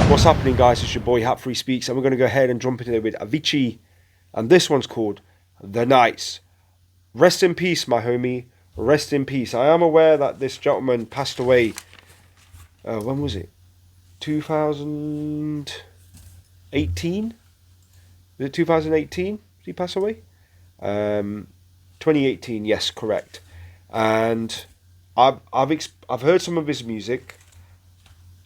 What's happening, guys? It's your boy Hat3 Speaks, and we're going to go ahead and jump into it with Avicii, and this one's called The Nights. Rest in peace, my homie. Rest in peace. I am aware that this gentleman passed away. When was it? 2018? Was it 2018? Did he pass away? 2018. Yes, correct. And I've heard some of his music,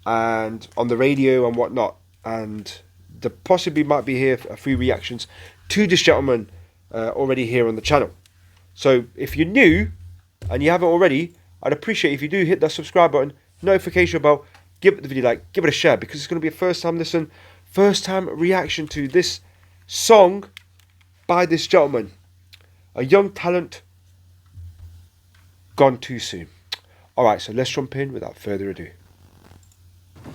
and on the radio and whatnot, and there possibly might be here a few reactions to this gentleman already here on the channel. So if you're new and you haven't already, I'd appreciate if you do hit that subscribe button, notification bell, give the video a like, give it a share, because it's going to be a first time listen, first time reaction to this song by this gentleman, a young talent gone too soon. Alright, so let's jump in without further ado.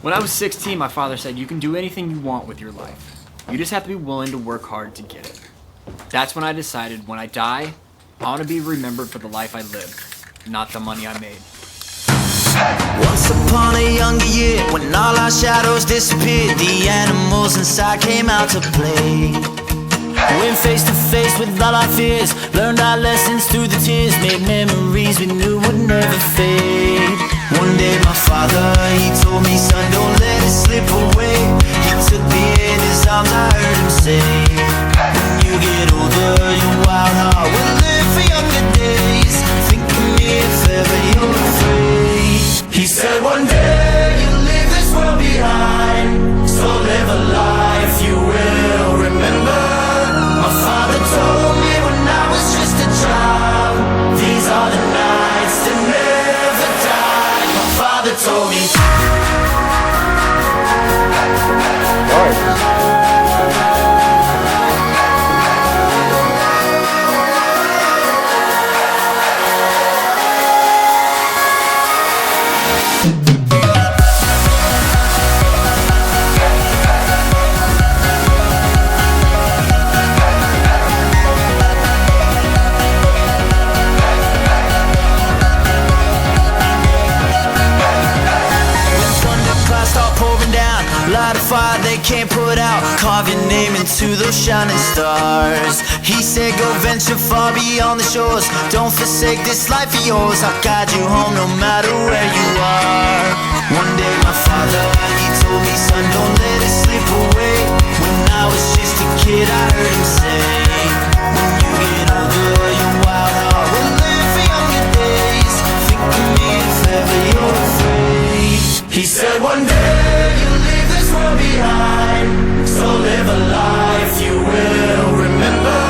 When I was 16, my father said, you can do anything you want with your life. You just have to be willing to work hard to get it. That's when I decided, when I die, I want to be remembered for the life I lived, not the money I made. Once upon a younger year, when all our shadows disappeared, the animals inside came out to play. Went face to face with all our fears, learned our lessons through the tears, made memories we knew would never fade. One day my father, he told me, son, don't let it slip away. He took me in his arms, I heard him say, when you get older, your wild heart will live for younger days. Think of me if ever you're afraid. He said one day you'll leave this world behind, so live a life you will remember. My father told me when I was just a child, these are the nights that never die. My father told me. Light a fire they can't put out, carve your name into those shining stars. He said go venture far beyond the shores, don't forsake this life of yours. I'll guide you home no matter where you are. One day my father, he told me, son, don't let it slip away. When I was just a kid I heard him say, when you get older your wild heart will live for younger days. Think of me if ever you're afraid. He said one day you'll leave this world behind, so live a life you will remember.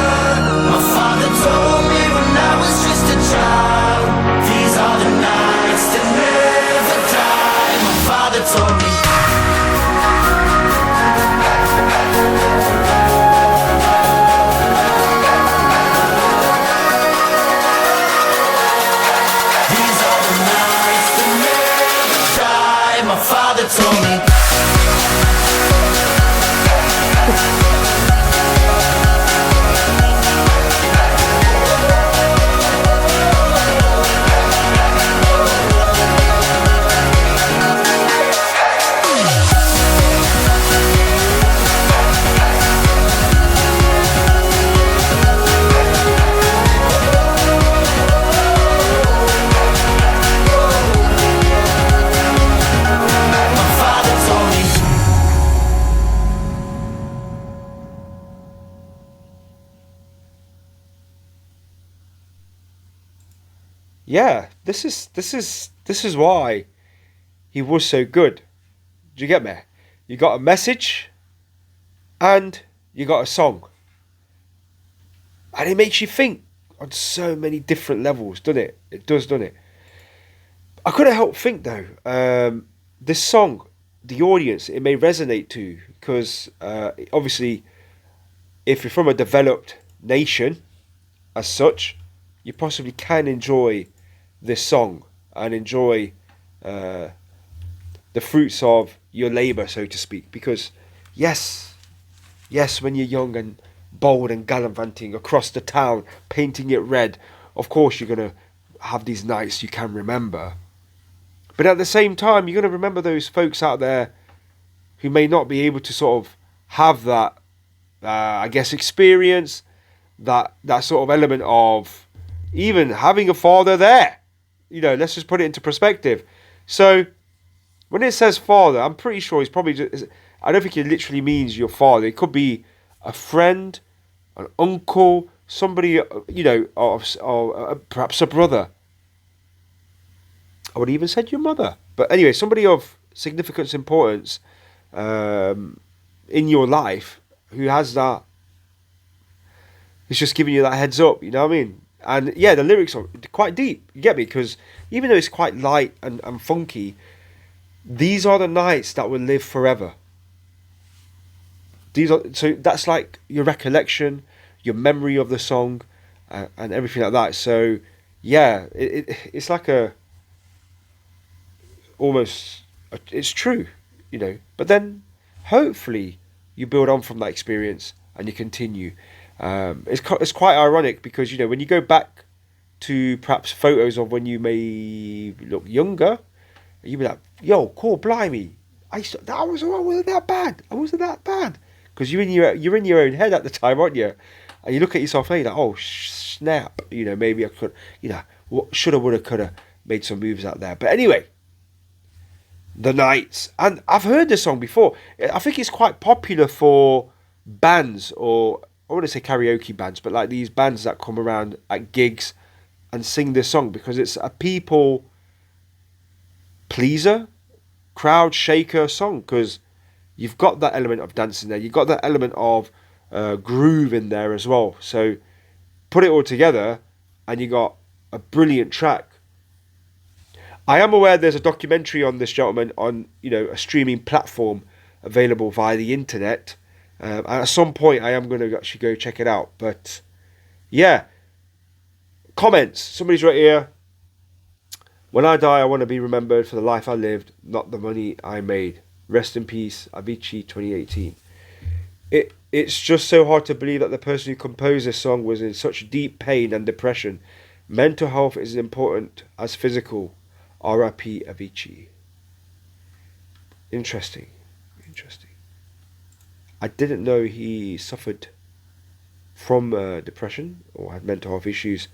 My father told me when I was just a child, these are the nights that never die. My father told me. These are the nights that never die. My father told me. Yeah, this is why he was so good. Do you get me? You got a message and you got a song. And it makes you think on so many different levels, doesn't it? It does, doesn't it? I couldn't help think though, this song, the audience, it may resonate to, because obviously if you're from a developed nation as such, you possibly can enjoy this song and enjoy the fruits of your labour, so to speak. Because yes, when you're young and bold and gallivanting across the town, painting it red, of course you're going to have these nights you can remember. But at the same time, you're going to remember those folks out there who may not be able to sort of have that, I guess, experience, that sort of element of even having a father there. Let's just put it into perspective. So when it says father, I'm pretty sure he's probably just, I don't think it literally means your father. It could be a friend, an uncle, somebody, or perhaps a brother. I would even said your mother. But anyway, somebody of significance, importance in your life who has that, is just giving you that heads up, you know what I mean? And yeah, the lyrics are quite deep, you get me? Because even though it's quite light and funky, these are the nights that will live forever. So that's like your recollection, your memory of the song, and everything like that. So yeah, it's like it's true, But then hopefully you build on from that experience and you continue. It's quite ironic because when you go back to perhaps photos of when you may look younger, you be like, "Yo, cool, blimey, I wasn't that bad. I wasn't that bad." Because you're in your own head at the time, aren't you? And you look at yourself and you're like, "Oh snap, maybe I could, what shoulda, woulda, coulda made some moves out there." But anyway, the Nights, and I've heard this song before. I think it's quite popular for bands, or I wouldn't say karaoke bands, but like these bands that come around at gigs and sing this song because it's a people pleaser, crowd shaker song, because you've got that element of dancing there, you've got that element of groove in there as well. So put it all together and you got a brilliant track. I am aware there's a documentary on this gentleman on a streaming platform available via the internet. And at some point I am going to actually go check it out. But yeah, comments. Somebody's right here. When I die, I want to be remembered for the life I lived, not the money I made. Rest in peace, Avicii 2018. It's just so hard to believe that the person who composed this song was in such deep pain and depression. Mental health is as important as physical. R.I.P. Avicii. Interesting. I didn't know he suffered from depression or had mental health issues.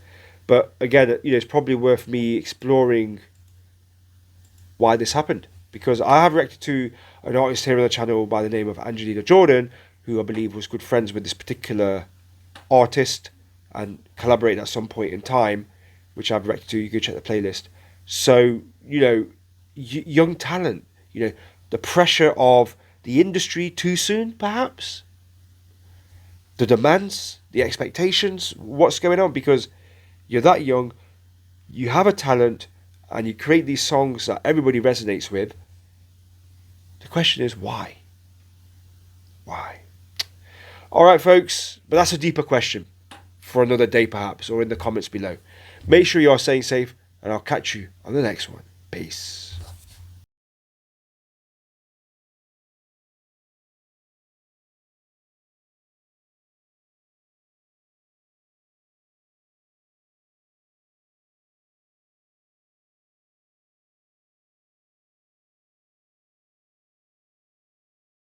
But again, it's probably worth me exploring why this happened. Because I have reacted to an artist here on the channel by the name of Angelina Jordan, who I believe was good friends with this particular artist and collaborated at some point in time, which I've reacted to. You can check the playlist. So, young talent, the pressure of the industry too soon, perhaps? The demands, the expectations, what's going on? Because you're that young, you have a talent, and you create these songs that everybody resonates with. The question is, why? Why? All right, folks, but that's a deeper question for another day, perhaps, or in the comments below. Make sure you are staying safe, and I'll catch you on the next one. Peace.